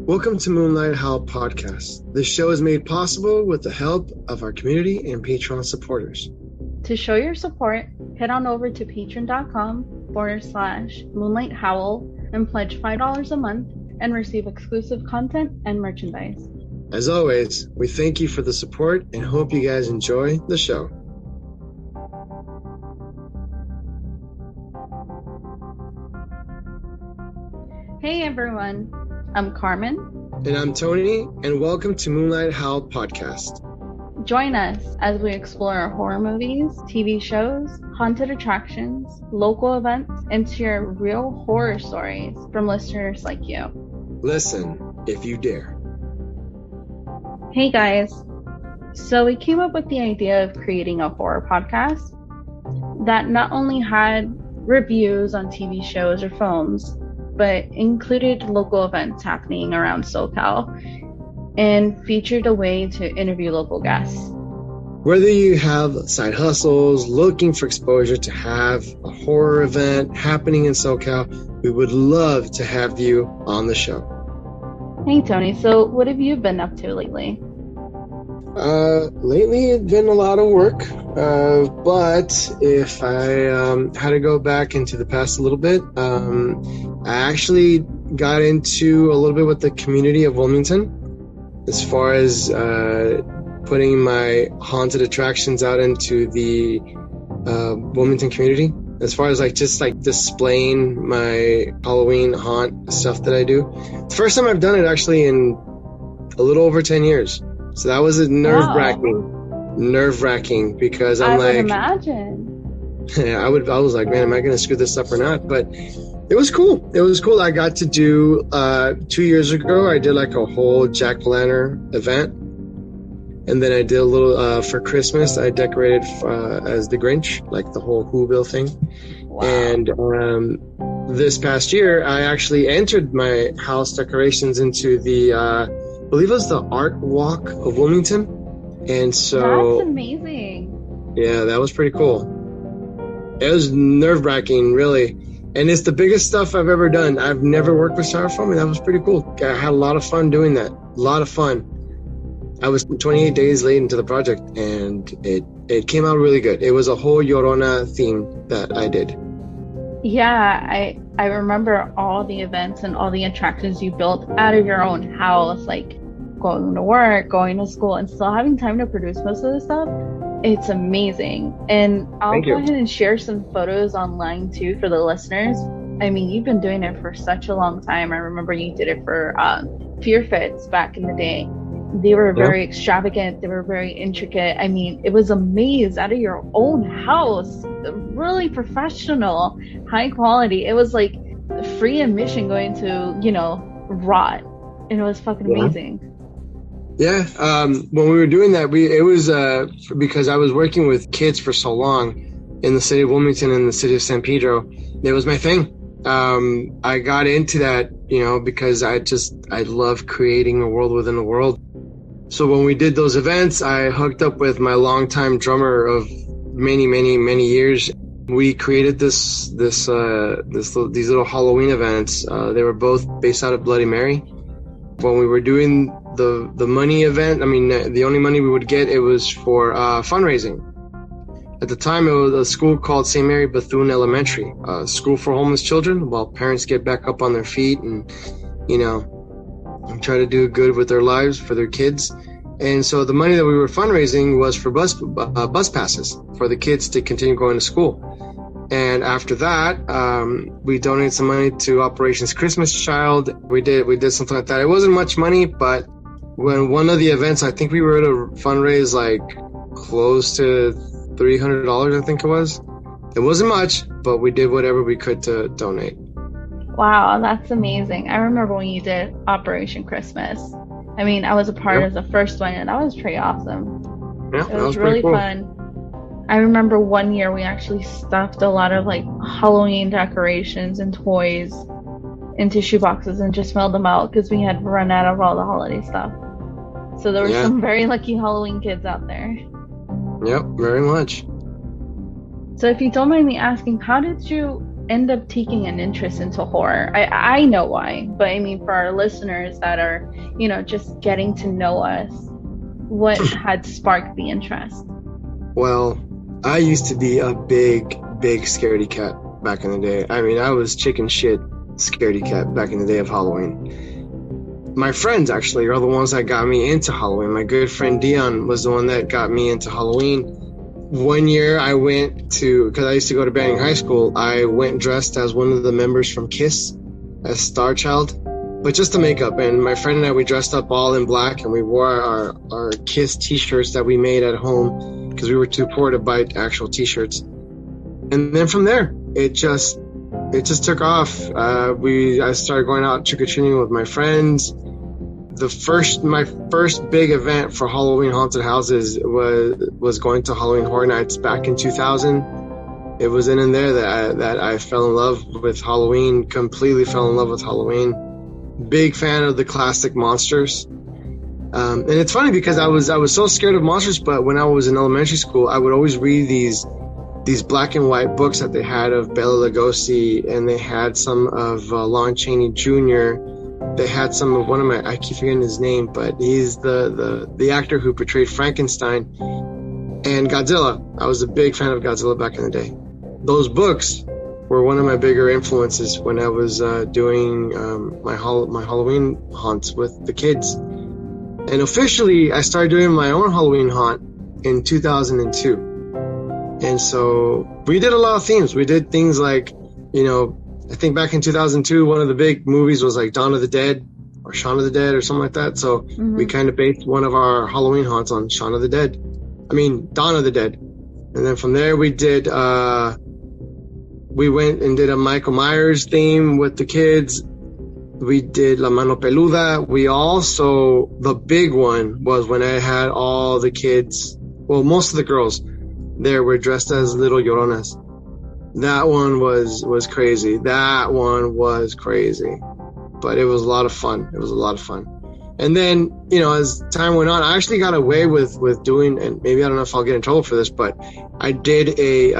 Welcome to Moonlight Howl Podcast. This show is made possible with the help of our community and Patreon supporters. To show your support, head on over to patreon.com/Moonlight Howl and pledge $5 a month and receive exclusive content and merchandise. As always, we thank you for the support and hope you guys enjoy the show. Hey everyone, I'm Carmen. And I'm Tony, and welcome to Moonlight Howl Podcast. Join us as we explore horror movies, TV shows, haunted attractions, local events, and share real horror stories from listeners like you. Listen, if you dare. Hey guys, so we came up with the idea of creating a horror podcast that not only had reviews on TV shows or films, but included local events happening around SoCal and featured a way to interview local guests. Whether you have side hustles, looking for exposure to have a horror event happening in SoCal, we would love to have you on the show. Hey Tony, so what have you been up to lately? Lately it's been a lot of work, but if I had to go back into the past a little bit, I actually got into a little bit with the community of Wilmington as far as putting my haunted attractions out into the Wilmington community, as far as just displaying my Halloween haunt stuff that I do. The first time I've done it actually in a little over 10 years. So that was nerve-wracking because I would imagine. Yeah, I was like, man, am I going to screw this up or not? But it was cool. I got to do 2 years ago. I did like a whole jack-o'-lantern event, and then I did a little for Christmas. I decorated as the Grinch, like the whole Whoville thing. Wow. And this past year, I actually entered my house decorations into the. I believe it was the Art Walk of Wilmington. And so that's amazing. Yeah, that was pretty cool. It was nerve-wracking, really. And it's the biggest stuff I've ever done. I've never worked with styrofoam, and that was pretty cool. I had a lot of fun doing that. A lot of fun. I was 28 days late into the project, and it came out really good. It was a whole Llorona theme that I did. Yeah, I remember all the events and all the attractions you built out of your own house, like going to work, going to school, and still having time to produce most of the stuff. It's amazing. And I'll go ahead and share some photos online too for the listeners. I mean, you've been doing it for such a long time. I remember you did it for Fear Fits back in the day. They were very extravagant. They were very intricate. I mean, it was a maze out of your own house. Really professional, high quality. It was like free admission going to, Rot. And it was fucking amazing. Yeah. When we were doing that, it was because I was working with kids for so long in the city of Wilmington and the city of San Pedro. It was my thing. I got into that, because I love creating a world within a world. So when we did those events, I hooked up with my longtime drummer of many, many, many years. We created these little Halloween events. They were both based out of Bloody Mary. When we were doing the money event, the only money we would get, it was for fundraising. At the time, it was a school called St. Mary Bethune Elementary, a school for homeless children, while parents get back up on their feet and try to do good with their lives for their kids. And so the money that we were fundraising was for bus passes for the kids to continue going to school. And after that, we donated some money to Operations Christmas Child. We did something like that. It wasn't much money, but when one of the events, I think we were able to fundraise close to $300, I think it was. It wasn't much, but we did whatever we could to donate. Wow, that's amazing. I remember when you did Operation Christmas. I was a part of the first one, and that was pretty awesome. Yeah, it was really cool. Fun. I remember one year we actually stuffed a lot of Halloween decorations and toys into shoeboxes and just mailed them out because we had run out of all the holiday stuff. So there were some very lucky Halloween kids out there. Yep, very much. So if you don't mind me asking, how did you end up taking an interest into horror? I know why, but I mean, for our listeners that are, just getting to know us, what had sparked the interest? Well, I used to be a big scaredy cat back in the day. I mean, I was chicken shit scaredy cat back in the day of Halloween. My friends actually are the ones that got me into Halloween. My good friend Dion was the one that got me into Halloween. One year I went to, because I used to go to Banning High School, I went dressed as one of the members from Kiss, as Star Child, but just the makeup. And my friend and I, we dressed up all in black, and we wore our Kiss t-shirts that we made at home because we were too poor to buy actual t-shirts. And then from there, it just took off. I started going out trick-or-treating with my friends. My first big event for Halloween haunted houses was going to Halloween Horror Nights back in 2000. It was in there that I fell in love with Halloween, completely fell in love with Halloween. Big fan of the classic monsters. And it's funny because I was so scared of monsters, but when I was in elementary school, I would always read these black and white books that they had of Bela Lugosi, and they had some of Lon Chaney Jr. They had some of I keep forgetting his name, but he's the actor who portrayed Frankenstein, and Godzilla. I was a big fan of Godzilla back in the day. Those books were one of my bigger influences when I was doing my Halloween haunts with the kids. And officially, I started doing my own Halloween haunt in 2002. And so we did a lot of themes. We did things like, I think back in 2002, one of the big movies was like Dawn of the Dead or Shaun of the Dead or something like that. So we kind of based one of our Halloween haunts on Dawn of the Dead. And then from there we went and did a Michael Myers theme with the kids. We did La Mano Peluda. The big one was when I had all the kids, well, most of the girls there were dressed as little Lloronas. That one was crazy. But it was a lot of fun. And then, as time went on, I actually got away with doing, and maybe I don't know if I'll get in trouble for this, but I did a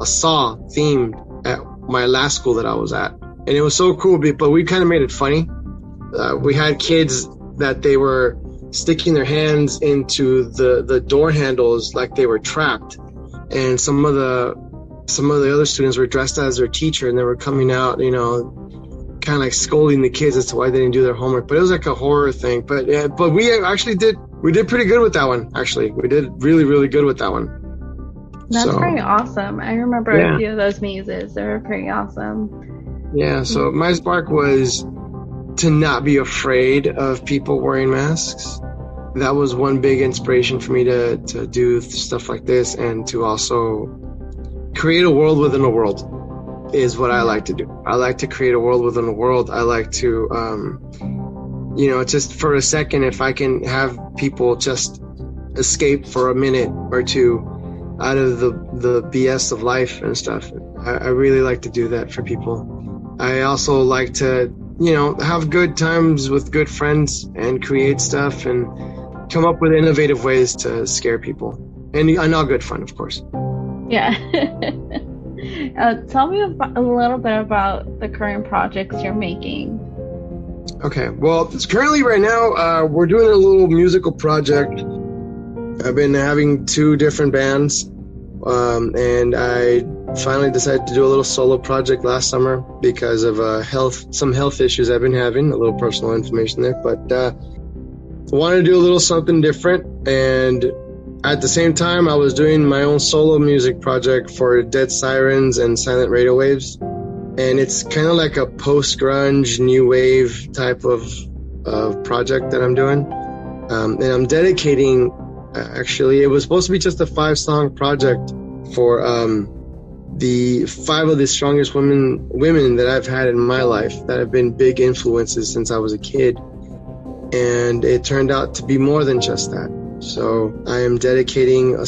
Saw theme at my last school that I was at. And it was so cool, but we kind of made it funny. We had kids that they were sticking their hands into the door handles like they were trapped. And some of the other students were dressed as their teacher, and they were coming out, kind of like scolding the kids as to why they didn't do their homework. But it was like a horror thing. But we actually did pretty good with that one. Actually, we did really, really good with that one. That's pretty awesome. I remember a few of those mazes. They were pretty awesome. Yeah. So my spark was to not be afraid of people wearing masks. That was one big inspiration for me to do stuff like this, and to also create a world within a world is what I like to do. I like to create a world within a world. I like to, just for a second, if I can have people just escape for a minute or two out of the BS of life and stuff. I really like to do that for people. I also like to, have good times with good friends and create stuff and come up with innovative ways to scare people. And all good fun, of course. Yeah. Tell me a little bit about the current projects you're making. Okay. Well, currently right now, we're doing a little musical project. I've been having 2 different bands. And I finally decided to do a little solo project last summer because of some health issues I've been having, a little personal information there, but I wanted to do a little something different. And at the same time, I was doing my own solo music project for Dead Sirens and Silent Radio Waves. And it's kind of like a post-grunge, new wave type of project that I'm doing. And I'm dedicating, actually, it was supposed to be just a 5-song project for the 5 of the strongest women that I've had in my life that have been big influences since I was a kid. And it turned out to be more than just that. So I am dedicating a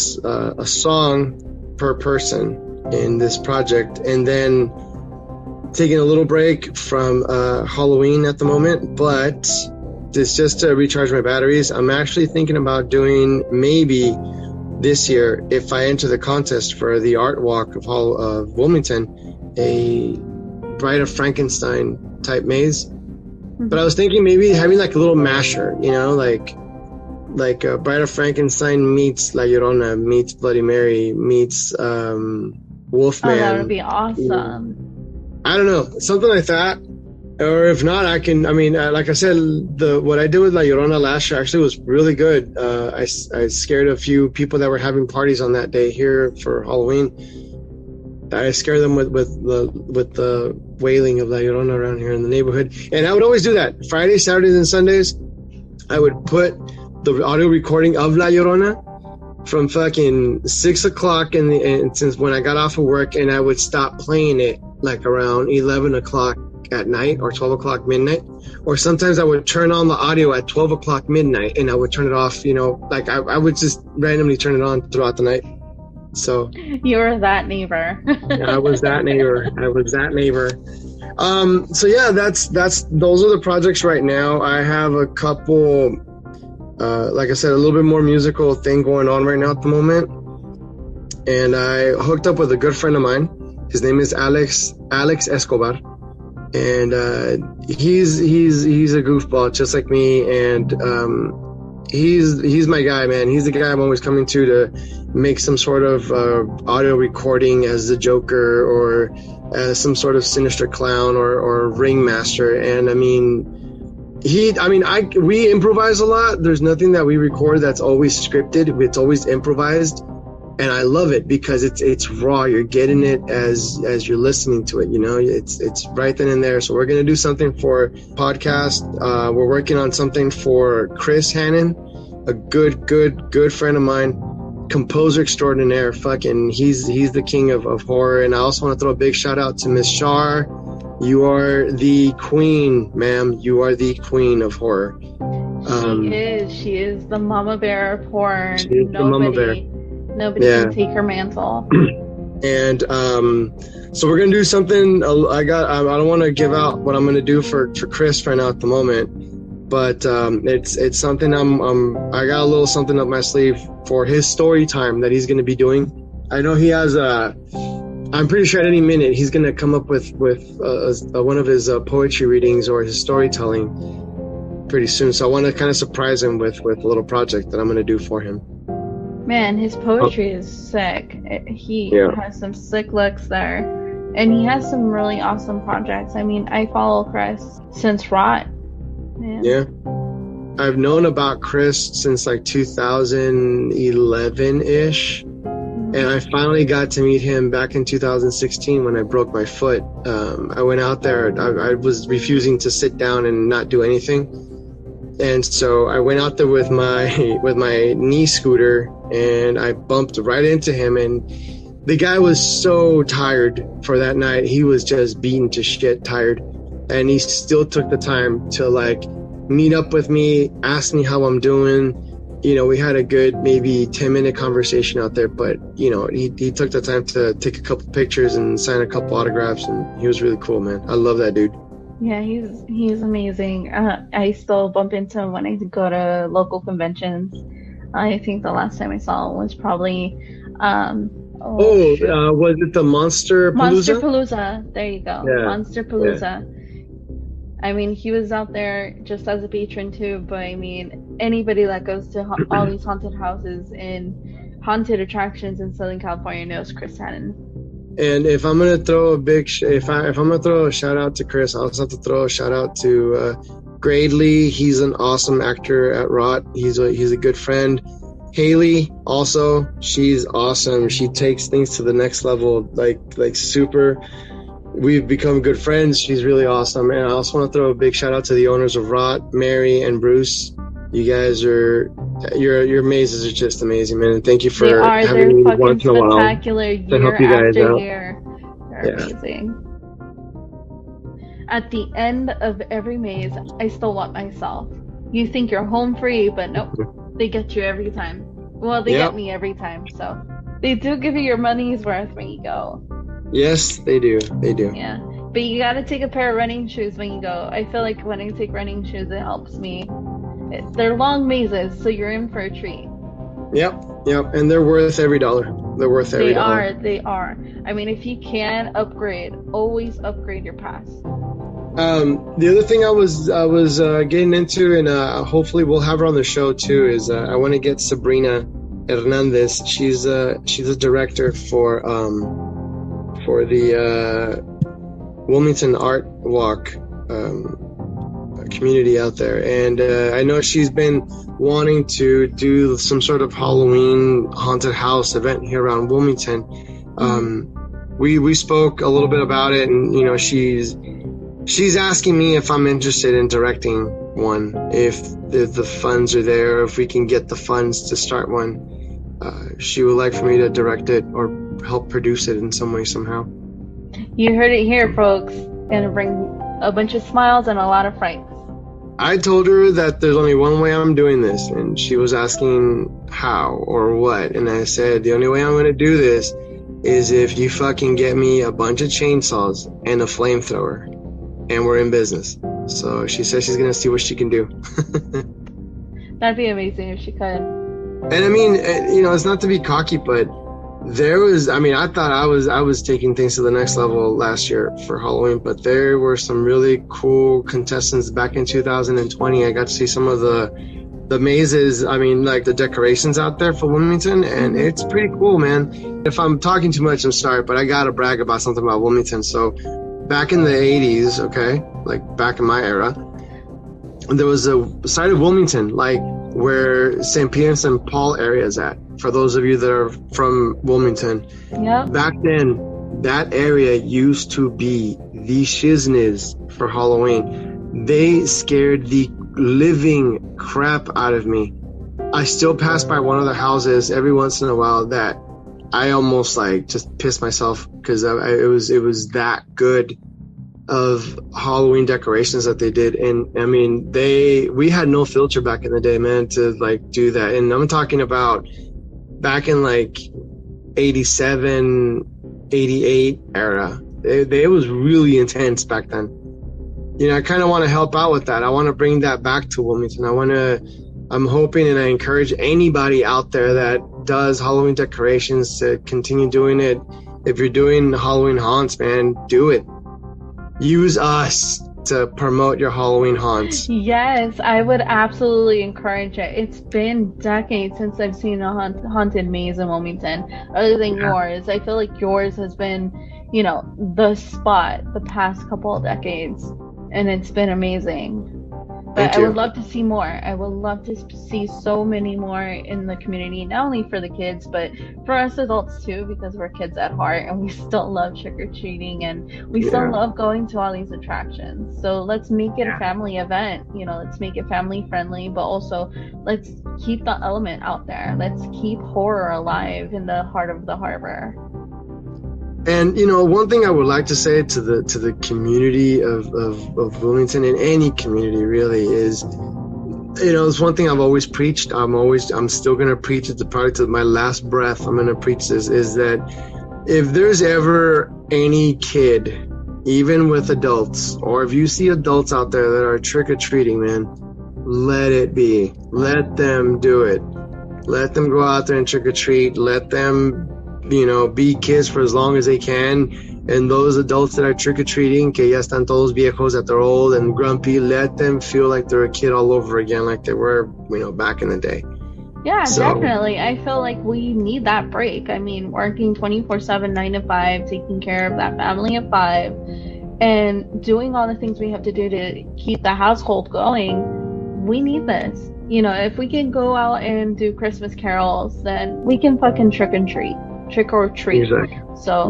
song per person in this project, and then taking a little break from Halloween at the moment, but it's just to recharge my batteries. I'm actually thinking about doing, maybe this year, if I enter the contest for the art walk of Wilmington, a Bride of Frankenstein type maze. But I was thinking maybe having like a little masher, you know, like Bride of Frankenstein meets La Llorona, meets Bloody Mary, meets Wolfman. Oh, that would be awesome. I don't know, something like that. Or if not, I can. I mean, like I said, what I did with La Llorona last year actually was really good. I scared a few people that were having parties on that day here for Halloween. I scared them with the wailing of La Llorona around here in the neighborhood. And I would always do that. Fridays, Saturdays, and Sundays, I would put the audio recording of La Llorona from fucking 6 o'clock and since when I got off of work, and I would stop playing it like around 11 o'clock at night or 12 o'clock midnight. Or sometimes I would turn on the audio at 12 o'clock midnight and I would turn it off, you know, like I would just randomly turn it on throughout the night. So you were that neighbor. I was that neighbor. So yeah, those are the projects right now. I have a couple, like I said, a little bit more musical thing going on right now at the moment. And I hooked up with a good friend of mine. His name is Alex Escobar. And he's a goofball just like me. And he's my guy, man. He's the guy I'm always coming to make some sort of audio recording as the Joker or as some sort of sinister clown or ringmaster. And I mean, we improvise a lot. There's nothing that we record that's always scripted. It's always improvised. And I love it because it's raw. You're getting it as you're listening to it, you know, it's right then and there. So we're going to do something for podcast. We're working on something for Chris Hannon, a good friend of mine, composer extraordinaire. Fucking, he's the king of horror. And I also want to throw a big shout out to Miss Shar. You are the queen, ma'am. You are the queen of horror. She is the mama bear of horror. She is the mama bear. Nobody can take her mantle. And so we're gonna do something. I don't want to give out what I'm gonna do for Chris right now at the moment, but it's something I got a little something up my sleeve for his story time that he's gonna be doing. I know he has I'm pretty sure at any minute he's gonna come up with one of his poetry readings or his storytelling pretty soon. So I want to kind of surprise him with a little project that I'm gonna do for him. Man, his poetry is sick. He has some sick looks there. And he has some really awesome projects. I mean, I follow Chris since Rot. Man. Yeah. I've known about Chris since like 2011-ish. And I finally got to meet him back in 2016 when I broke my foot. I went out there. I was refusing to sit down and not do anything. And so I went out there with my knee scooter and I bumped right into him, and the guy was so tired for that night. He was just beaten to shit tired, and he still took the time to like meet up with me, ask me how I'm doing. You know, we had a good maybe 10-minute conversation out there, but you know, he took the time to take a couple pictures and sign a couple autographs, and he was really cool, man. I love that dude. Yeah, he's amazing. I still bump into him when I go to local conventions. I think the last time I saw him was probably was it the Monster Palooza? Monsterpalooza. There you go. Yeah. Monsterpalooza. Yeah. I mean, he was out there just as a patron too, but I mean, anybody that goes to all these haunted houses and haunted attractions in Southern California knows Chris Hannon. And if I'm gonna throw if I'm gonna throw a shout out to Chris, I also have to throw a shout out to Gradley. He's an awesome actor at Rot. He's a good friend. Haley also, she's awesome. She takes things to the next level, like super. We've become good friends. She's really awesome. And I also want to throw a big shout out to the owners of Rot, Mary and Bruce. You guys your mazes are just amazing, man. And thank you for having me once in a while to help you guys out. They're amazing. At the end of every maze, I still want myself. You think you're home free, but nope. They get you every time. Well, they get me every time, so they do give you your money's worth when you go. Yes, they do. They do. Yeah, but you gotta take a pair of running shoes when you go. I feel like when I take running shoes, it helps me. They're long mazes, so you're in for a treat. Yep, and they're worth every dollar. They're worth every dollar. They are. I mean, if you can upgrade, always upgrade your pass. The other thing I was getting into, and hopefully we'll have her on the show too, is I want to get Sabrina Hernandez. She's a director for the Wilmington Art Walk community out there, and I know she's been wanting to do some sort of Halloween haunted house event here around Wilmington. We spoke a little bit about it, and you know, she's asking me if I'm interested in directing one, if the funds are there, if we can get the funds to start one. She would like for me to direct it or help produce it in some way, somehow. You heard it here, folks. Gonna bring a bunch of smiles and a lot of frights. I told her that there's only one way I'm doing this, and she was asking how or what, and I said the only way I'm going to do this is if you fucking get me a bunch of chainsaws and a flamethrower, and we're in business. So she says she's going to see what she can do. That'd be amazing if she could. And I mean, you know, it's not to be cocky, but there was, I mean, I thought I was taking things to the next level last year for Halloween, but there were some really cool contestants back in 2020. I got to see some of the mazes, I mean, like the decorations out there for Wilmington, and it's pretty cool, man. If I'm talking too much, I'm sorry, but I gotta brag about something about Wilmington. So back in the 80s, okay, like back in my era, there was a side of Wilmington, like where St. Peter and St. Paul area is at. For those of you that are from Wilmington, yep. Back then, that area used to be the shizness for Halloween. They scared the living crap out of me. I still pass by one of the houses every once in a while that I almost like just piss myself because it was that good of Halloween decorations that they did. And I mean, we had no filter back in the day, man, to like do that. And I'm talking about back in like 87, 88 era. It was really intense back then. You know, I kind of want to help out with that. I want to bring that back to Wilmington. I'm hoping, and I encourage anybody out there that does Halloween decorations to continue doing it. If you're doing Halloween haunts, man, do it. Use us to promote your Halloween haunts. Yes, I would absolutely encourage it. It's been decades since I've seen a haunted maze in Wilmington, other than yours. I feel like yours has been, you know, the spot the past couple of decades, and it's been amazing. But I would love to see more. I would love to see so many more in the community, not only for the kids, but for us adults too, because we're kids at heart and we still love trick-or-treating and we still love going to all these attractions. So let's make it a family event. You know, let's make it family friendly, but also let's keep the element out there. Let's keep horror alive in the heart of the harbor. And, you know, one thing I would like to say to the community of Wilmington, and any community really, is, you know, it's one thing I've always preached. I'm still going to preach it probably to my last breath. I'm going to preach this, is that if there's ever any kid, even with adults, or if you see adults out there that are trick-or-treating, man, let it be. Let them do it. Let them go out there and trick-or-treat. Let them, you know, be kids for as long as they can. And those adults that are trick-or-treating, que ya están todos viejos, that they're old and grumpy, let them feel like they're a kid all over again, like they were, you know, back in the day. Yeah, definitely. I feel like we need that break. I mean, working 24/7, 9 to 5, taking care of that family of 5, and doing all the things we have to do to keep the household going. We need this. You know, if we can go out and do Christmas carols, then we can fucking trick or treat. Exactly. So,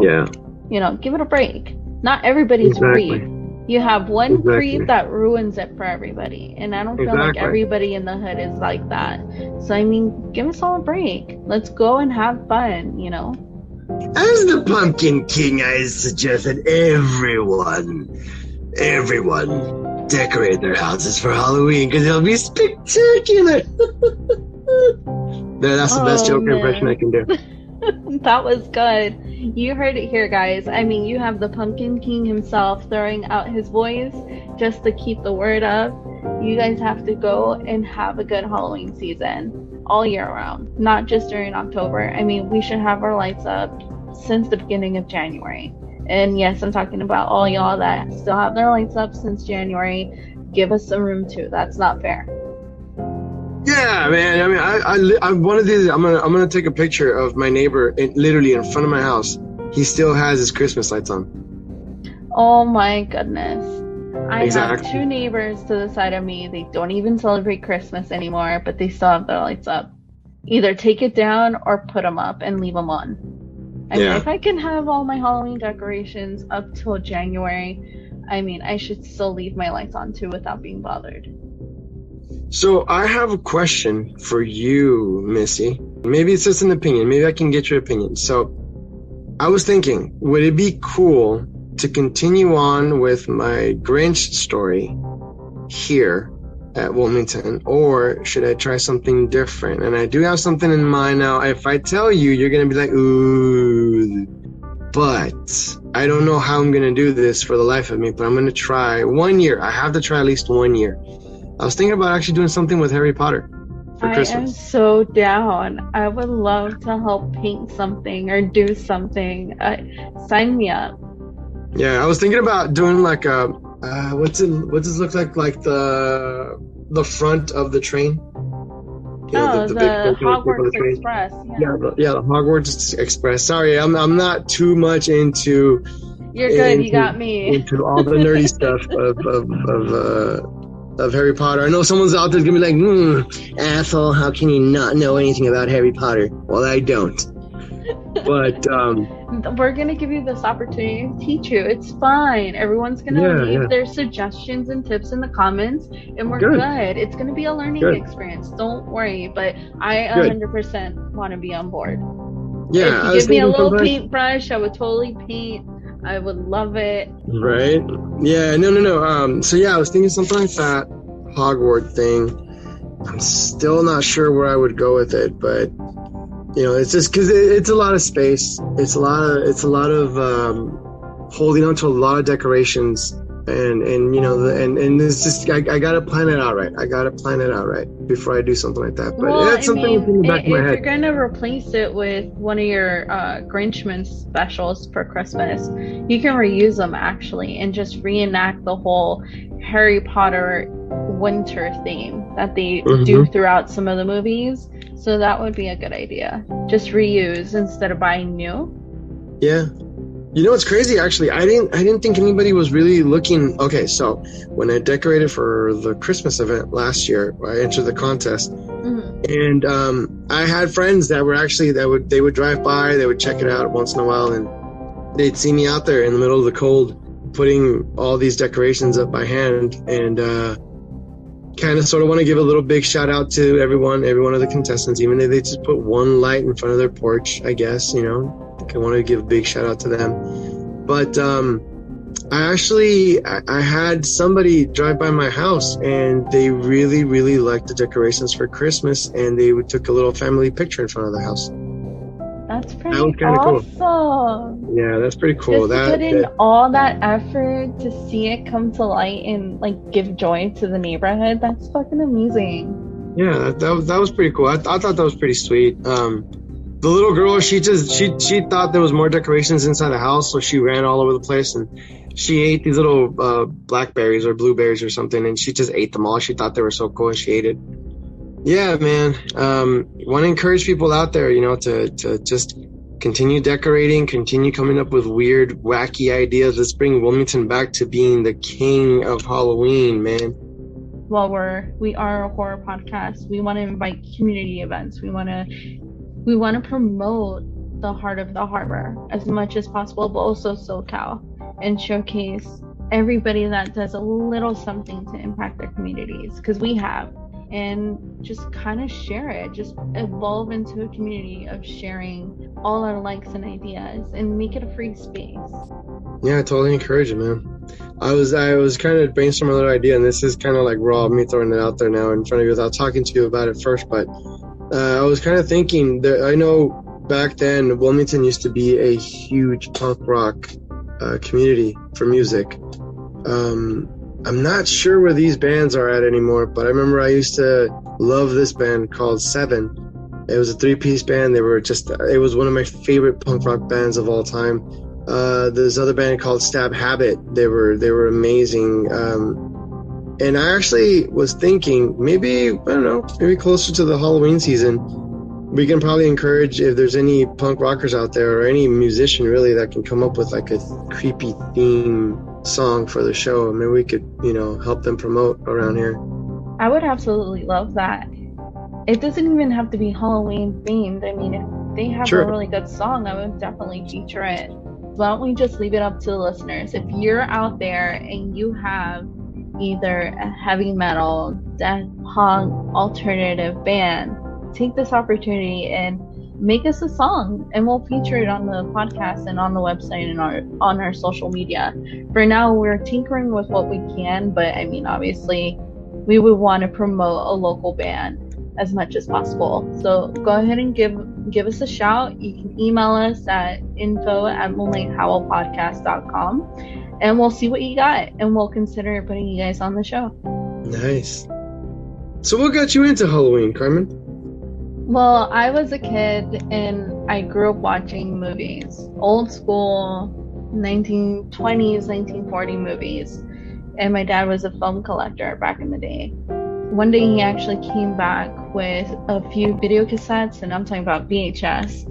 you know, give it a break. Not everybody's creep. You have one creep that ruins it for everybody. And I don't feel like everybody in the hood is like that. So, I mean, give us all a break. Let's go and have fun, you know? As the Pumpkin King, I suggest that everyone decorate their houses for Halloween, because it'll be spectacular. That's the best Joker impression I can do. That was good. You heard it here, guys. I mean, you have the Pumpkin King himself throwing out his voice just to keep the word up. You guys have to go and have a good Halloween season. all year round, not just during October. I mean, we should have our lights up since the beginning of January. And yes, I'm talking about all y'all that still have their lights up since January. Give us some room too. That's not fair. Yeah, man. I mean, I one of these. I'm gonna take a picture of my neighbor, literally in front of my house. He still has his Christmas lights on. Oh my goodness! I Exactly. have two neighbors to the side of me. They don't even celebrate Christmas anymore, but they still have their lights up. Either take it down or put them up and leave them on. I mean, if I can have all my Halloween decorations up till January, I mean, I should still leave my lights on too without being bothered. So I have a question for you, Missy. Maybe it's just an opinion. Maybe I can get your opinion. So I was thinking, would it be cool to continue on with my Grinch story here at Wilmington, or should I try something different? And I do have something in mind now. If I tell you, you're going to be like, ooh, but I don't know how I'm going to do this for the life of me, but I'm going to try 1 year. I have to try at least 1 year. I was thinking about actually doing something with Harry Potter for Christmas. I am so down. I would love to help paint something or do something. Sign me up. Yeah, I was thinking about doing like a what's this look like the front of the train? You know, the big Hogwarts train. Express. Yeah, the Hogwarts Express. Sorry, I'm not too much into. You're good. You got me. Into all the nerdy stuff of Harry Potter. I know someone's out there's gonna be like, asshole, how can you not know anything about Harry Potter? Well, I don't. But we're gonna give you this opportunity to teach you. It's fine. Everyone's gonna leave their suggestions and tips in the comments, and we're good. It's gonna be a learning experience. Don't worry. But I 100% want to be on board. Yeah, if you give me a little paintbrush, I would totally paint. I would love it. Right? Yeah, no. So yeah, I was thinking something like that Hogwarts thing. I'm still not sure where I would go with it, but you know, it's just because it's a lot of space. It's a lot of holding on to a lot of decorations, and you know, and it's just I gotta plan it out right. I gotta plan it out right before I do something like that. But that's something in the back of my head. If you're gonna replace it with one of your Grinchmas specials for Christmas, you can reuse them actually and just reenact the whole Harry Potter winter theme that they do throughout some of the movies. So that would be a good idea. Just reuse instead of buying new. Yeah. You know what's crazy? Actually, I didn't think anybody was really looking. Okay, so when I decorated for the Christmas event last year, I entered the contest, and I had friends that were actually they would drive by, they would check it out once in a while, and they'd see me out there in the middle of the cold putting all these decorations up by hand, and kind of sort of want to give a little big shout out to every one of the contestants, even if they just put one light in front of their porch, I guess, you know. I want to give a big shout out to them. But I had somebody drive by my house, and they really, really liked the decorations for Christmas, and they took a little family picture in front of the house. That's pretty awesome. Cool. Yeah, that's pretty cool. Just put in all that effort to see it come to light and like give joy to the neighborhood. That's fucking amazing. Yeah, that was pretty cool. I thought that was pretty sweet. The little girl, she thought there was more decorations inside the house, so she ran all over the place, and she ate these little blackberries or blueberries or something, and she just ate them all. She thought they were so cool, and she ate it. Yeah, man. Want to encourage people out there, you know, to just continue decorating, continue coming up with weird, wacky ideas. Let's bring Wilmington back to being the king of Halloween, man. Well, we are a horror podcast. We want to invite community events. We want to promote the heart of the harbor as much as possible, but also SoCal, and showcase everybody that does a little something to impact their communities, because we have, and just kind of share it, just evolve into a community of sharing all our likes and ideas and make it a free space. Yeah, I totally encourage it, man. I was kind of brainstorming a little idea, and this is kind of like raw, me throwing it out there now in front of you without talking to you about it first, but I was kind of thinking that I know back then Wilmington used to be a huge punk rock community for music. I'm not sure where these bands are at anymore, but I remember I used to Love this band called Seven. It was a 3-piece band. It was one of my favorite punk rock bands of all time. This other band called Stab Habit. They were amazing. And I actually was thinking maybe closer to the Halloween season, we can probably encourage if there's any punk rockers out there or any musician really that can come up with like a creepy theme song for the show. Maybe we could, help them promote around here. I would absolutely love that. It doesn't even have to be Halloween themed. I mean, if they have a really good song, I would definitely feature it. Why don't we just leave it up to the listeners? If you're out there and you have either a heavy metal, death punk, alternative band, take this opportunity and make us a song, and we'll feature it on the podcast and on the website and on our social media. For now, we're tinkering with what we can, but I mean, obviously, we would want to promote a local band as much as possible. So go ahead and give us a shout. You can email us at info@moonlighthowlpodcast.com, and we'll see what you got, and we'll consider putting you guys on the show. Nice. So what got you into Halloween, Carmen? Well, I was a kid and I grew up watching movies, old school 1920s, 1940 movies. And my dad was a film collector back in the day. One day he actually came back with a few video cassettes, and I'm talking about VHS,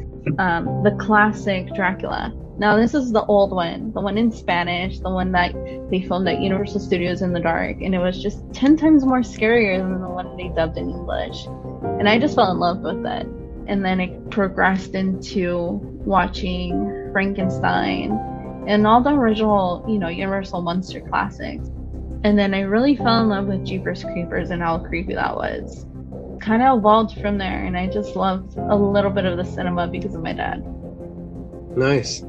the Classic Dracula. Now this is the old one, the one in Spanish, the one that they filmed at Universal Studios in the dark, and it was just 10 times more scarier than the one they dubbed in English. And I just fell in love with it. And then it progressed into watching Frankenstein and all the original, Universal Monster classics. And then I really fell in love with Jeepers Creepers and how creepy that was. Kind of evolved from there, and I just loved a little bit of the cinema because of my dad. Nice.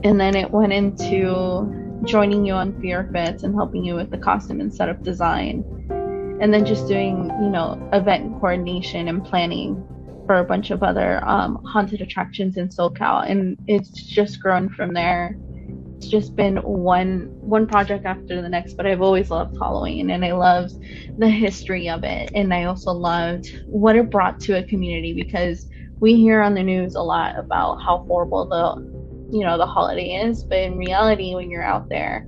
And then it went into joining you on Fear Fits and helping you with the costume and setup design. And then just doing, event coordination and planning for a bunch of other haunted attractions in SoCal. And it's just grown from there. It's just been one project after the next, but I've always loved Halloween, and I loved the history of it. And I also loved what it brought to a community, because we hear on the news a lot about how horrible the holiday is, but in reality, when you're out there,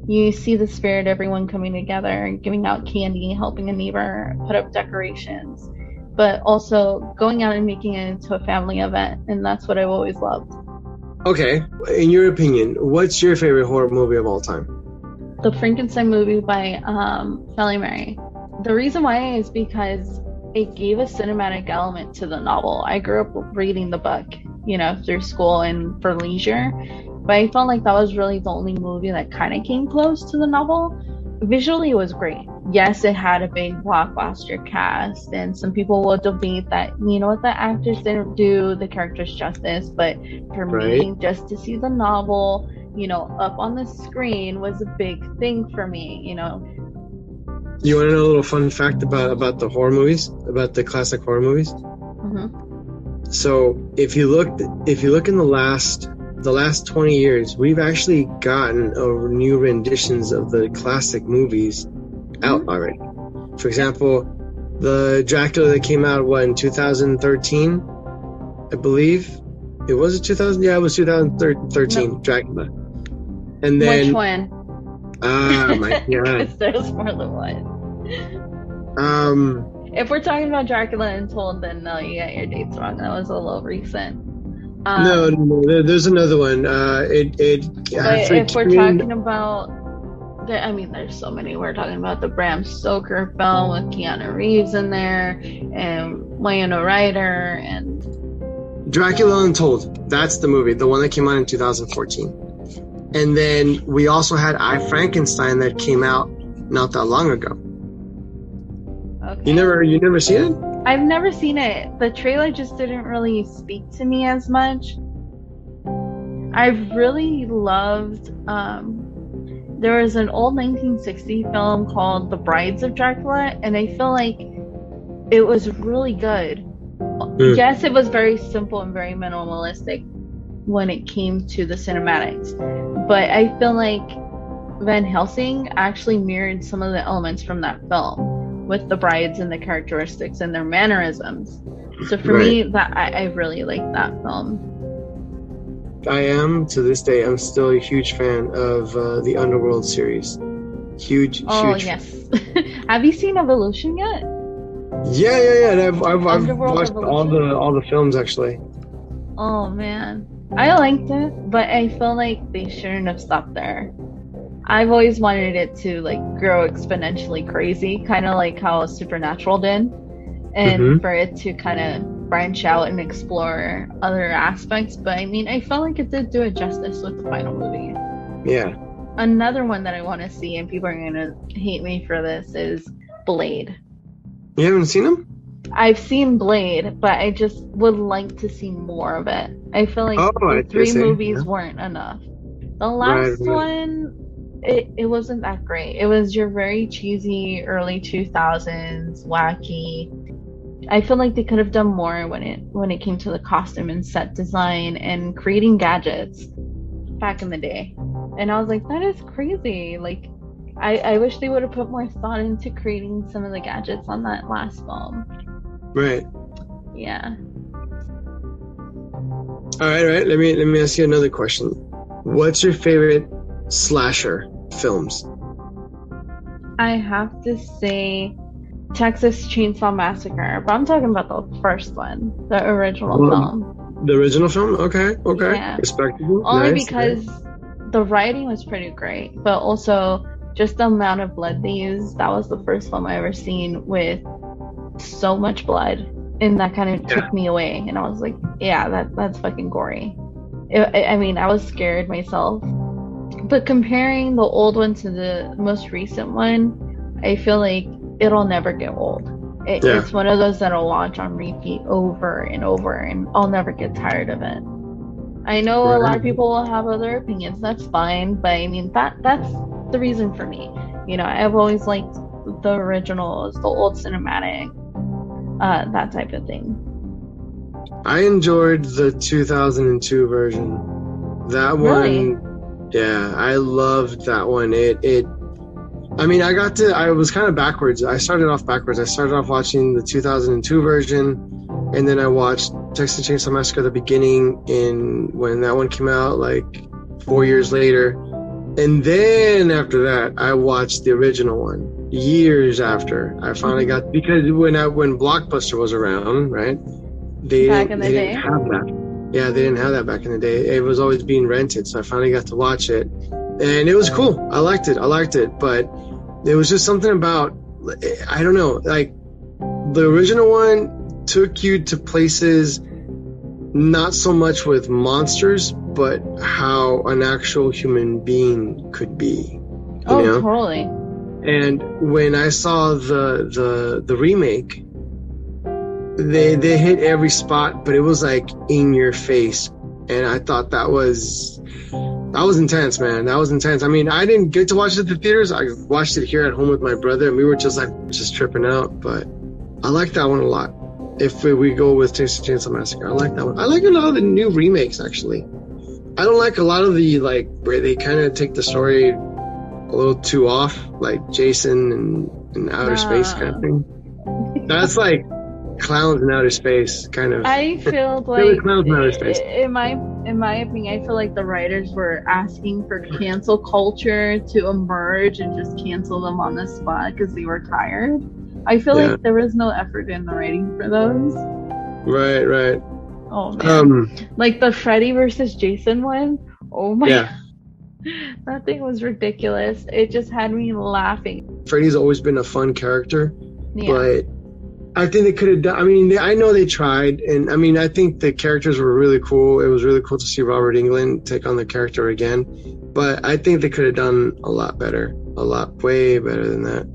you see the spirit, everyone coming together and giving out candy, helping a neighbor put up decorations, but also going out and making it into a family event. And that's what I've always loved. Okay, in your opinion, what's your favorite horror movie of all time? The Frankenstein movie by Shelley Murray. The reason why is because it gave a cinematic element to the novel. I grew up reading the book, through school and for leisure, but I felt like that was really the only movie that kind of came close to the novel. Visually, it was great. Yes, it had a big blockbuster cast, and some people will debate that, the actors didn't do the characters justice, but for me, just to see the novel, up on the screen was a big thing for me, You want to know a little fun fact about the horror movies, about the classic horror movies? Mm-hmm. So if you look in the last 20 years, we've actually gotten new renditions of the classic movies out already. For example, the Dracula that came out in 2013, I believe. It was 2000. Yeah, it was 2013. No. Dracula. And then which one? Ah, my God. There's more than one. If we're talking about Dracula Untold, then no, you got your dates wrong. That was a little recent. No, there's another one. But if we're talking about, there's so many. We're talking about the Bram Stoker film with Keanu Reeves in there, and Winona Ryder, and Dracula Untold. That's the movie, the one that came out in 2014. And then we also had I, Frankenstein, that came out not that long ago. Okay. You never seen it? I've never seen it. The trailer just didn't really speak to me as much. I've really loved, there was an old 1960 film called The Brides of Dracula, and I feel like it was really good. Yes, it was very simple and very minimalistic when it came to the cinematics, but I feel like Van Helsing actually mirrored some of the elements from that film. with the brides and the characteristics and their mannerisms. So for Right. me, that I really like that film. I am, to this day, I'm still a huge fan of the Underworld series. Huge. Yes. Have you seen Evolution yet? Yeah. And I've Underworld watched Evolution? all the films actually. Oh man, I liked it, but I feel like they shouldn't have stopped there. I've always wanted it to like grow exponentially crazy, kind of like how Supernatural did, and for it to kind of branch out and explore other aspects. But I mean, I felt like it did do it justice with the final movie. Yeah. Another one that I want to see, and people are gonna hate me for this, is Blade. You haven't seen them? I've seen Blade, but I just would like to see more of it. I feel like the 3 movies weren't enough. The last one, it wasn't that great. It was your very cheesy early 2000s wacky. I feel like they could have done more when it came to the costume and set design and creating gadgets back in the day. And I was like, that is crazy. Like, I wish they would have put more thought into creating some of the gadgets on that last film. Right. Yeah. All right. Let me ask you another question. What's your favorite slasher films? I have to say Texas Chainsaw Massacre, but I'm talking about the first one, the original film. The original film? Okay. Yeah. Respectable. Only Nice. because the writing was pretty great, but also just the amount of blood they used. That was the first film I ever seen with so much blood, and that kind of took me away. And I was like, yeah, that's fucking gory. I mean, I was scared myself. But comparing the old one to the most recent one, I feel like it'll never get old. It's one of those that'll watch on repeat over and over, and I'll never get tired of it. I know a lot of people will have other opinions. That's fine, but I mean that's the reason for me. You know, I've always liked the originals, the old cinematic, that type of thing. I enjoyed the 2002 version. That Really? one, yeah, I loved that one. I mean, I was kind of backwards. I started off backwards. I started off watching the 2002 version, and then I watched Texas Chainsaw Massacre at the beginning when that one came out, like 4 years later. And then after that, I watched the original one years after. I finally got, because when Blockbuster was around, right? They didn't have that. Yeah, they didn't have that back in the day. It was always being rented, so I finally got to watch it. And it was cool. I liked it, but there was just something about, I don't know, like the original one took you to places not so much with monsters, but how an actual human being could be. You know? Totally. And when I saw the remake, they hit every spot, but it was like in your face, and I thought that was intense, man. That was intense. I mean, I didn't get to watch it at the theaters. I watched it here at home with my brother, and we were just tripping out. But I like that one a lot. If we go with Texas Chainsaw Massacre, I like that one. I like a lot of the new remakes, actually. I don't like a lot of the, like, where they kind of take the story a little too off, like Jason and outer space kind of thing. That's like clowns in outer space, kind of. I feel like, clowns in outer space. in my opinion, I feel like the writers were asking for cancel culture to emerge and just cancel them on the spot because they were tired. I feel like there was no effort in the writing for those. Right. Oh man. Like the Freddie versus Jason one. Oh my God. That thing was ridiculous. It just had me laughing. Freddie's always been a fun character, but I think they could have done, I mean, I know they tried, and I mean, I think the characters were really cool. It was really cool to see Robert Englund take on the character again, but I think they could have done a lot better, way better than that.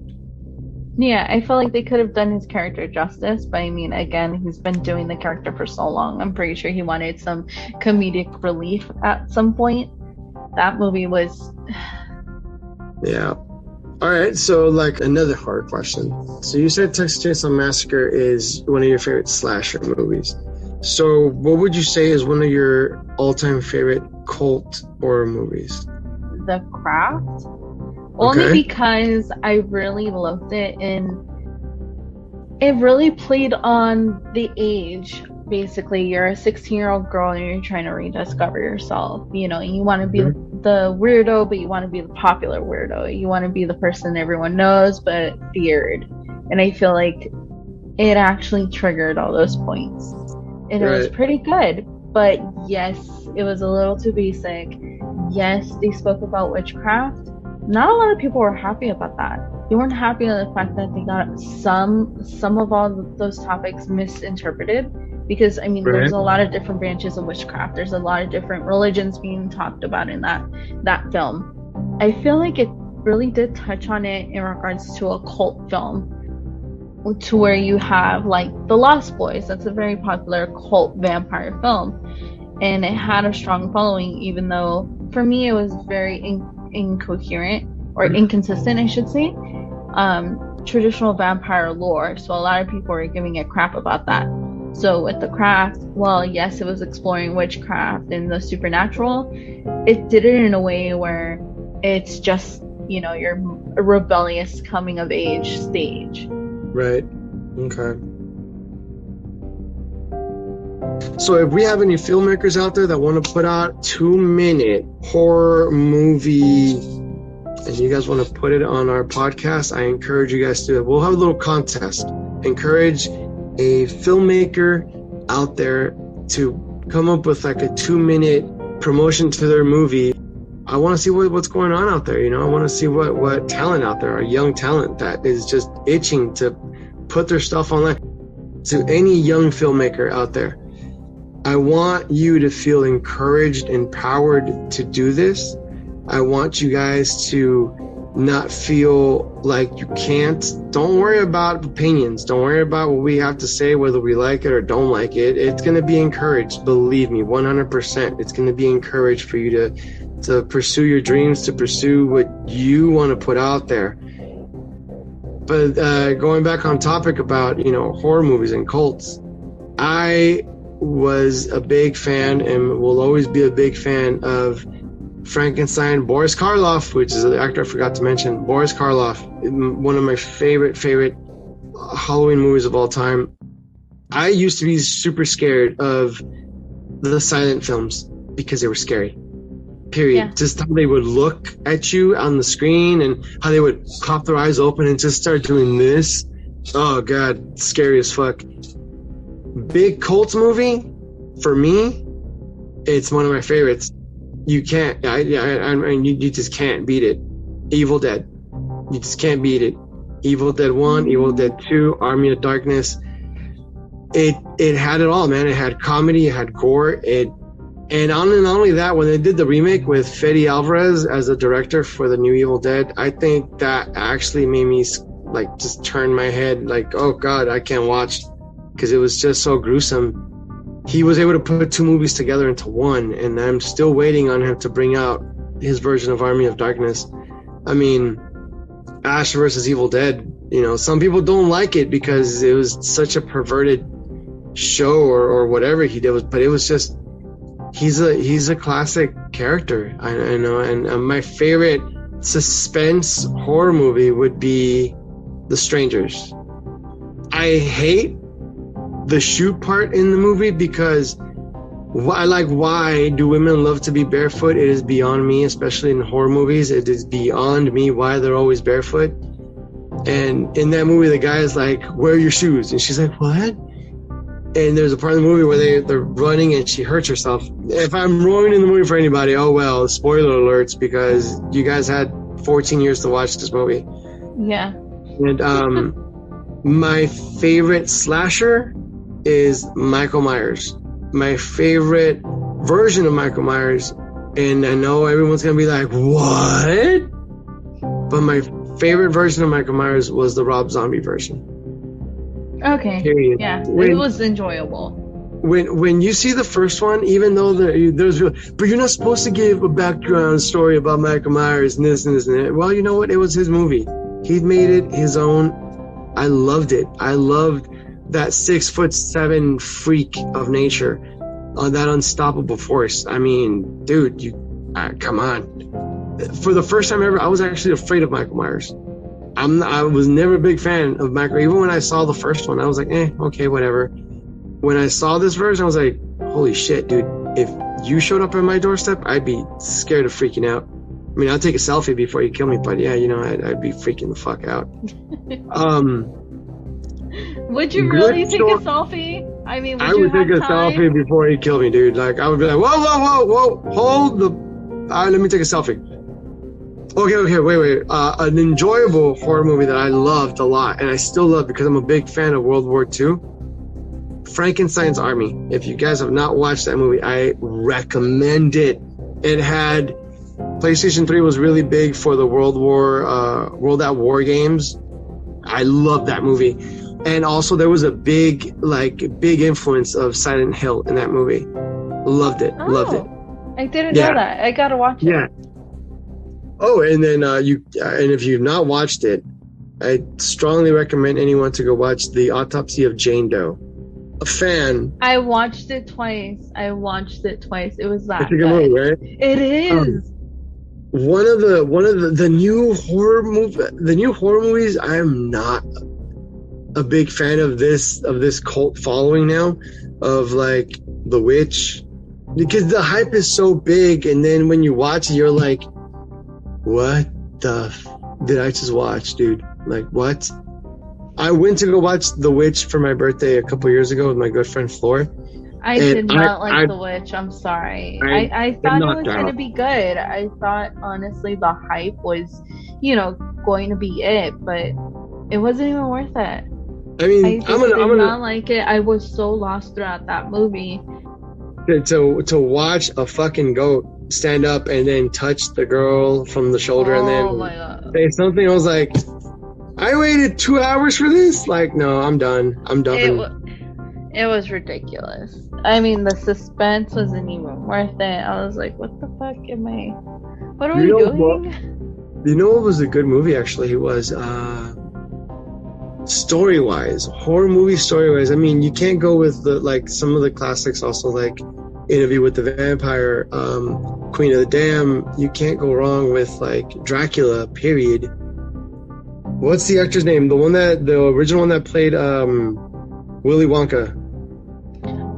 Yeah, I feel like they could have done his character justice, but I mean, again, he's been doing the character for so long. I'm pretty sure he wanted some comedic relief at some point. That movie was... Yeah. All right, so like another hard question. So you said Texas Chainsaw Massacre is one of your favorite slasher movies. So what would you say is one of your all-time favorite cult horror movies? The Craft. Only because I really loved it in it really played on the age. Basically, you're a 16-year-old girl and you're trying to rediscover yourself. You know, you want to be the weirdo, but you want to be the popular weirdo. You want to be the person everyone knows but feared. And I feel like it actually triggered all those points. And it was pretty good. But yes, it was a little too basic. Yes, they spoke about witchcraft. Not a lot of people were happy about that. They weren't happy with the fact that they got some of all those topics misinterpreted. Because, I mean, there's a lot of different branches of witchcraft. There's a lot of different religions being talked about in that film. I feel like it really did touch on it in regards to a cult film. To where you have, like, The Lost Boys. That's a very popular cult vampire film. And it had a strong following, even though, for me, it was very incoherent. Or inconsistent, I should say. Traditional vampire lore. So a lot of people were giving it crap about that. So with The Craft, well, yes, it was exploring witchcraft and the supernatural. It did it in a way where it's just, you know, your rebellious coming of age stage. Right. Okay. So if we have any filmmakers out there that want to put out 2-minute horror movie and you guys want to put it on our podcast, I encourage you guys to do it. We'll have a little contest. Encourage a filmmaker out there to come up with like a 2-minute promotion to their movie. I want to see what's going on out there. You know, I want to see what talent out there, a young talent that is just itching to put their stuff online. To any young filmmaker out there, I want you to feel encouraged, empowered to do this. I want you guys to not feel like you can't. Don't worry about opinions. Don't worry about what we have to say, whether we like it or don't like it. It's going to be encouraged. Believe me, 100%. It's going to be encouraged for you to pursue your dreams, to pursue what you want to put out there. But going back on topic about, you know, horror movies and cults, I was a big fan and will always be a big fan of Frankenstein, Boris Karloff, which is an actor I forgot to mention. Boris Karloff, one of my favorite Halloween movies of all time. I used to be super scared of the silent films because they were scary. Period. Yeah. Just how they would look at you on the screen and how they would pop their eyes open and just start doing this. Oh God, scary as fuck. Big cult movie, for me, it's one of my favorites. You can't, you just can't beat it. Evil Dead. You just can't beat it. Evil Dead 1, Evil Dead 2, Army of Darkness. It had it all, man. It had comedy, it had gore, and not only that, when they did the remake with Freddie Alvarez as the director for the new Evil Dead, I think that actually made me like just turn my head like, oh God, I can't watch, because it was just so gruesome. He was able to put 2 movies together into one, and I'm still waiting on him to bring out his version of Army of Darkness. I mean, Ash versus Evil Dead, you know, some people don't like it because it was such a perverted show or whatever he did, but it was just, he's a classic character. I know, and my favorite suspense horror movie would be The Strangers. I hate the shoot part in the movie because why do women love to be barefoot? It is beyond me, especially in horror movies. It is beyond me why they're always barefoot. And in that movie, the guy is like, wear your shoes. And she's like, what? And there's a part of the movie where they're running and she hurts herself. If I'm ruining the movie for anybody, oh well, spoiler alerts, because you guys had 14 years to watch this movie. Yeah. And my favorite slasher is Michael Myers. My favorite version of Michael Myers, and I know everyone's gonna be like, what? But my favorite version of Michael Myers was the Rob Zombie version. Okay. Period. Yeah, it was enjoyable. When you see the first one, even though there's real, but you're not supposed to give a background story about Michael Myers and this and this and that. Well, you know what? It was his movie. He made it his own. I loved it. I loved that 6'7" freak of nature, that unstoppable force. I mean, dude, you come on. For the first time ever, I was actually afraid of Michael Myers. I was never a big fan of macro. Even when I saw the first one, I was like, okay, whatever. When I saw this version, I was like, holy shit, dude. If you showed up at my doorstep, I'd be scared of freaking out. I mean, I'll take a selfie before you kill me, but yeah, I'd be freaking the fuck out. Would you really take a selfie? I mean, I would take a selfie before he killed me, dude. Like, I would be like, whoa, hold the... let me take a selfie. Okay, wait. An enjoyable horror movie that I loved a lot, and I still love because I'm a big fan of World War II, Frankenstein's Army. If you guys have not watched that movie, I recommend it. It had... PlayStation 3 was really big for the World at War games. I love that movie. And also there was a big influence of Silent Hill in that movie. Loved it. I didn't know that. I gotta watch it. Yeah. Oh, and then and if you've not watched it, I strongly recommend anyone to go watch The Autopsy of Jane Doe. A fan. I watched it twice. It was that. It's a good movie, right? It is. One of the new horror movies. I am not a big fan of this cult following now, of like The Witch, because the hype is so big, and then when you watch it, you're like, what the did I just watch, dude? Like, what? I went to go watch The Witch for my birthday a couple years ago with my good friend Floor. I did not like The Witch. I'm sorry. I thought it was going to be good. I thought, honestly, the hype was, going to be it, but it wasn't even worth it. I mean, I did not like it. I was so lost throughout that movie. To watch a fucking goat stand up and then touch the girl from the shoulder and then say something, I was like, I waited 2 hours for this? Like, no, I'm done. It was ridiculous. I mean, the suspense wasn't even worth it. I was like, what the fuck what are we doing? You know what was a good movie, actually? It was, story-wise, horror movie story-wise. I mean, you can't go with some of the classics also, like Interview with the Vampire, Queen of the Dam. You can't go wrong with, Dracula, period. What's the actor's name? The original one that played, Willy Wonka.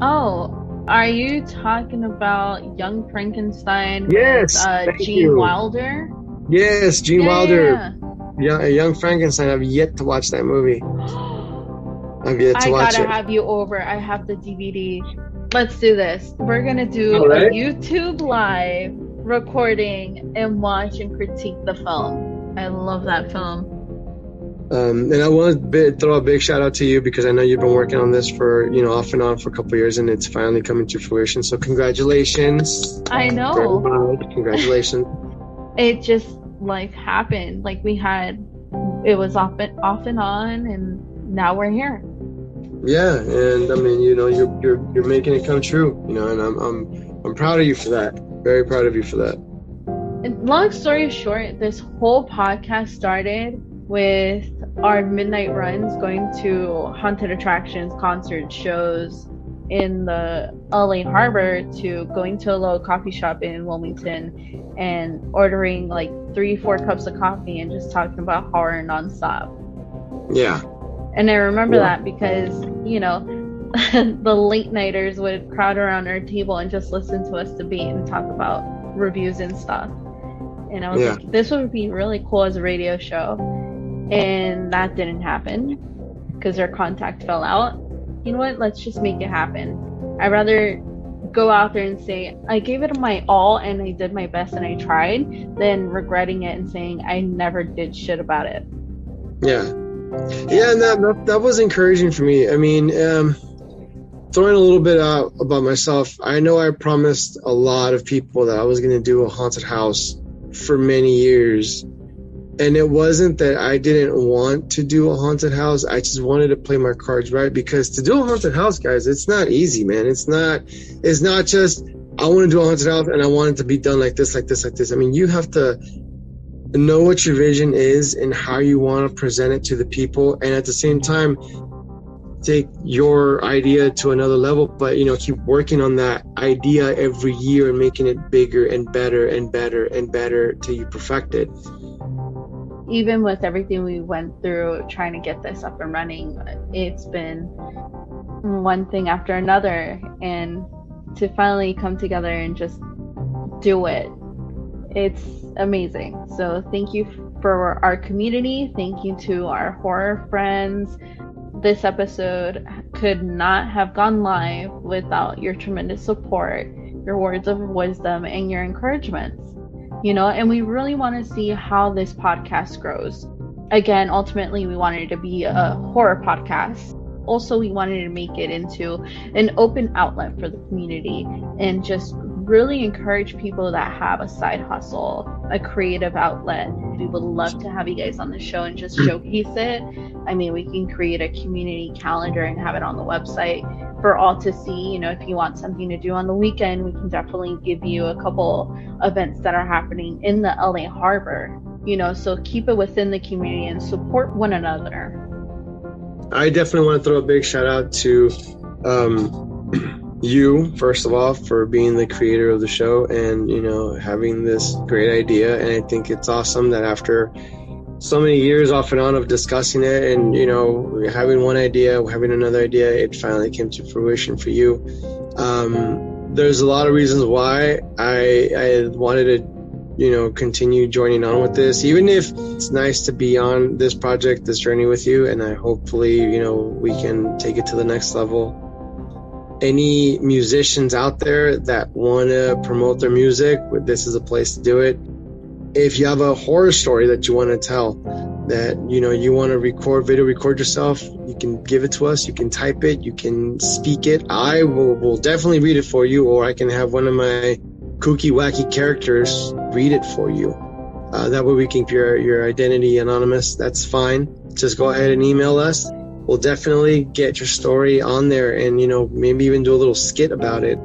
Oh, are you talking about Young Frankenstein? Yes, with Gene Wilder? Yes, Gene Wilder. Yeah, Young Frankenstein. I've yet to watch that movie. I've yet to watch it. I gotta have you over. I have the DVD. Let's do this. We're gonna do a YouTube live recording and watch and critique the film. I love that film. And I want to throw a big shout out to you because I know you've been working on this for, off and on for a couple of years, and it's finally coming to fruition. So congratulations. I know. Congratulations. It just happened. It was off and on, and now we're here. Yeah, and I mean, you're making it come true. And I'm proud of you for that. Very proud of you for that. And long story short, this whole podcast started with our midnight runs, going to haunted attractions, concerts, shows in the LA Harbor, to going to a little coffee shop in Wilmington and ordering 3-4 cups of coffee and just talking about horror nonstop. Yeah. And I remember that because, the late nighters would crowd around our table and just listen to us debate and talk about reviews and stuff. And I was like, this would be really cool as a radio show. And that didn't happen because our contact fell out. You know what? Let's just make it happen. I'd rather go out there and say, I gave it my all and I did my best and I tried, than regretting it and saying I never did shit about it. Yeah. Yeah, and that was encouraging for me. I mean, throwing a little bit out about myself, I know I promised a lot of people that I was going to do a haunted house for many years. And it wasn't that I didn't want to do a haunted house. I just wanted to play my cards right, because to do a haunted house, guys, it's not easy, man. It's not just, I want to do a haunted house and I want it to be done like this, like this, like this. I mean, you have to know what your vision is and how you want to present it to the people. And at the same time, take your idea to another level, but, keep working on that idea every year and making it bigger and better and better and better till you perfect it. even with everything we went through trying to get this up and running, it's been one thing after another, and to finally come together and just do it, it's amazing. So thank you for our community. Thank you to our horror friends. This episode could not have gone live without your tremendous support, your words of wisdom, and your encouragements. And we really want to see how this podcast grows. Again, ultimately, we wanted it to be a horror podcast. Also, we wanted to make it into an open outlet for the community and just really encourage people that have a side hustle, a creative outlet. We would love to have you guys on the show and just showcase it. I mean, we can create a community calendar and have it on the website for all to see. If you want something to do on the weekend, we can definitely give you a couple events that are happening in the LA Harbor, so keep it within the community and support one another. I definitely want to throw a big shout out to you, first of all, for being the creator of the show and, having this great idea. And I think it's awesome that after so many years off and on of discussing it and, having one idea, having another idea, it finally came to fruition for you. There's a lot of reasons why I wanted to continue joining on with this, even if it's nice to be on this project, this journey with you, and I hopefully, we can take it to the next level. Any musicians out there that want to promote their music, this is a place to do it. If you have a horror story that you want to tell, that, you want to record yourself, you can give it to us, you can type it, you can speak it. I will definitely read it for you, or I can have one of my kooky, wacky characters read it for you. That way we can keep your identity anonymous. That's fine. Just go ahead and email us. We'll definitely get your story on there and, maybe even do a little skit about it.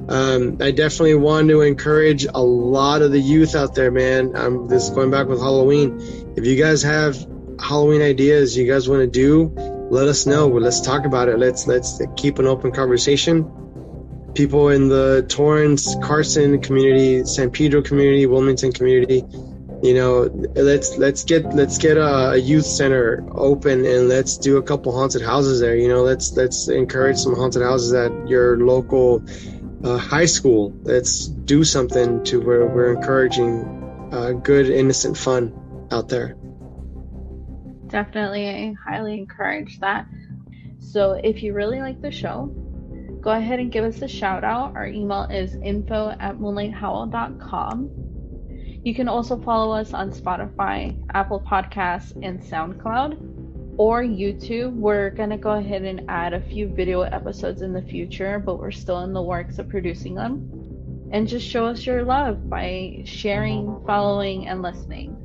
I definitely want to encourage a lot of the youth out there, man. This is going back with Halloween. If you guys have Halloween ideas you guys want to do, let us know. Let's talk about it. Let's keep an open conversation. People in the Torrance, Carson community, San Pedro community, Wilmington community, let's get a youth center open and let's do a couple haunted houses there. Let's encourage some haunted houses at your local high school. Let's do something to where we're encouraging good, innocent fun out there. Definitely, I highly encourage that. So if you really like the show, go ahead and give us a shout out. Our email is info@moonlighthowl.com. You can also follow us on Spotify, Apple Podcasts, and SoundCloud, or YouTube. We're going to go ahead and add a few video episodes in the future, but we're still in the works of producing them. And just show us your love by sharing, following, and listening.